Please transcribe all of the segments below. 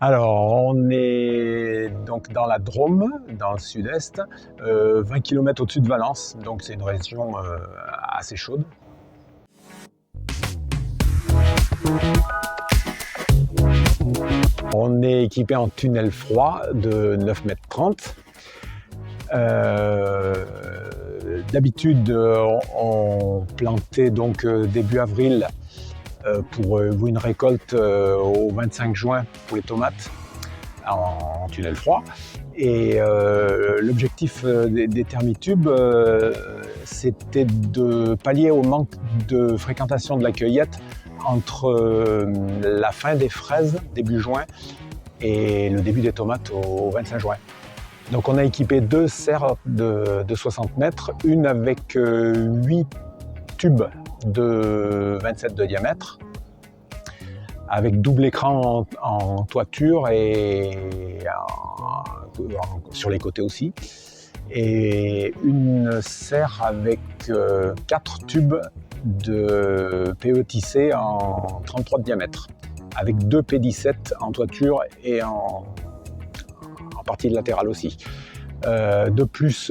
Alors, on est donc dans la Drôme, dans le sud-est, 20 km au-dessus de Valence, donc c'est une région assez chaude. On est équipé en tunnel froid de 9,30 m. D'habitude, on plantait donc début avril pour une récolte au 25 juin pour les tomates en tunnel froid. Et l'objectif des thermitubes, c'était de pallier au manque de fréquentation de la cueillette entre la fin des fraises, début juin, et le début des tomates au 25 juin. Donc on a équipé 2 serres de 60 mètres, une avec 8 tubes de 27 de diamètre, avec double écran en toiture et sur les côtés aussi, et une serre avec 4 tubes de PE tissé en 33 de diamètre, avec 2 P17 en toiture et en partie latérale aussi. De plus,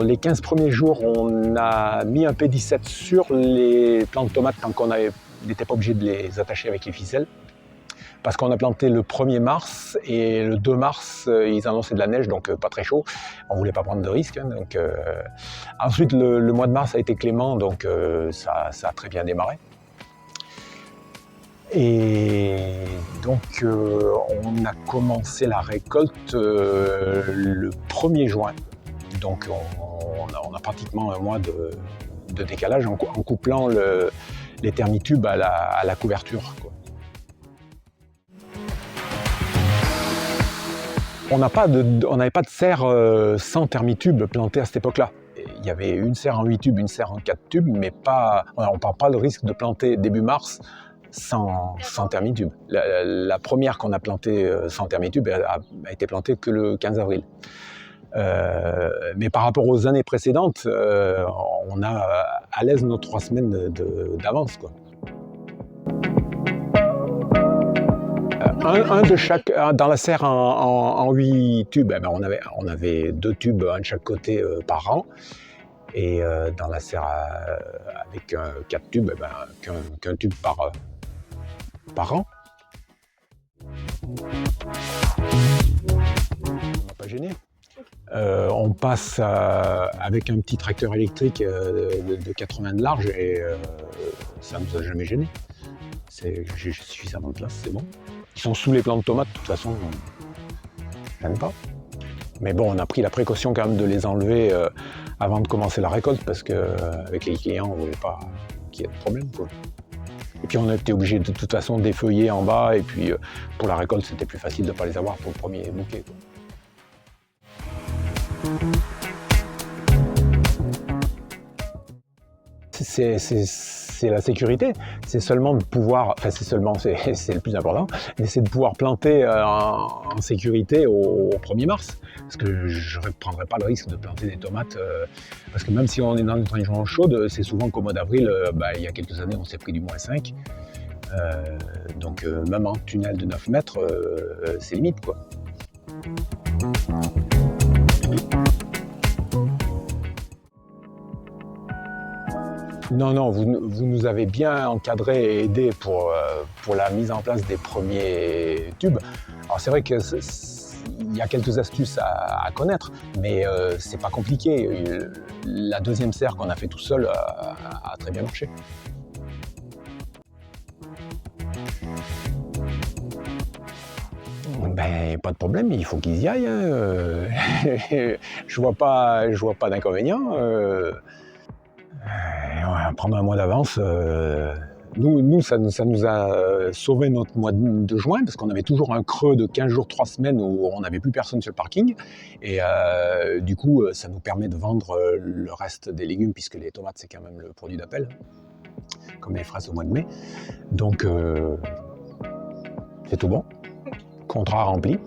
les 15 premiers jours, on a mis un P17 sur les plants de tomates tant qu'on n'était pas obligé de les attacher avec les ficelles. Parce qu'on a planté le 1er mars et le 2 mars, ils annonçaient de la neige, donc pas très chaud. On ne voulait pas prendre de risques. Donc, ensuite, le mois de mars a été clément, donc ça a très bien démarré. Et donc, on a commencé la récolte le 1er juin. Donc, on a pratiquement un mois de décalage en couplant les thermitubes à la couverture, quoi. On n'avait pas de serre sans thermitubes plantées à cette époque-là. Il y avait une serre en 8 tubes, une serre en 4 tubes, mais on ne prend pas le risque de planter début mars sans thermitubes. La première qu'on a plantée sans thermitubes a été plantée que le 15 avril. Mais par rapport aux années précédentes, on a à l'aise nos 3 semaines d'avance, quoi. Un de chaque, dans la serre en 8 tubes, on avait 2 tubes, un de chaque côté par rang. Et dans la serre avec 4 tubes, qu'un tube par rang. On n'a pas gêné. On passe avec un petit tracteur électrique de 80 de large et ça ne nous a jamais gêné. J'ai suffisamment de place, c'est bon. Ils sont sous les plants de tomates, de toute façon, j'aime pas. Mais bon, on a pris la précaution quand même de les enlever avant de commencer la récolte parce qu'avec les clients, on ne voulait pas qu'il y ait de problème, quoi. Et puis on a été obligé de toute façon d'effeuiller en bas et puis pour la récolte, c'était plus facile de ne pas les avoir pour le premier bouquet, quoi. C'est la sécurité, c'est seulement de pouvoir, enfin c'est le plus important, mais c'est de pouvoir planter en sécurité au 1er mars. Parce que je ne prendrais pas le risque de planter des tomates, parce que même si on est dans une région chaude, c'est souvent qu'au mois d'avril, il y a quelques années, on s'est pris du -5. Donc même en tunnel de 9 mètres, c'est limite, quoi. Non, vous nous avez bien encadré et aidé pour la mise en place des premiers tubes. Alors c'est vrai qu'il y a quelques astuces à connaître, mais c'est pas compliqué. La deuxième serre qu'on a fait tout seul a très bien marché. Pas de problème, il faut qu'ils y aillent, hein. Je vois pas d'inconvénient. On va prendre un mois d'avance. Nous, ça nous a sauvé notre mois de juin, parce qu'on avait toujours un creux de 15 jours, 3 semaines où on n'avait plus personne sur le parking. Et du coup, ça nous permet de vendre le reste des légumes, puisque les tomates, c'est quand même le produit d'appel, comme les fraises au mois de mai. Donc, c'est tout bon. Contrat rempli.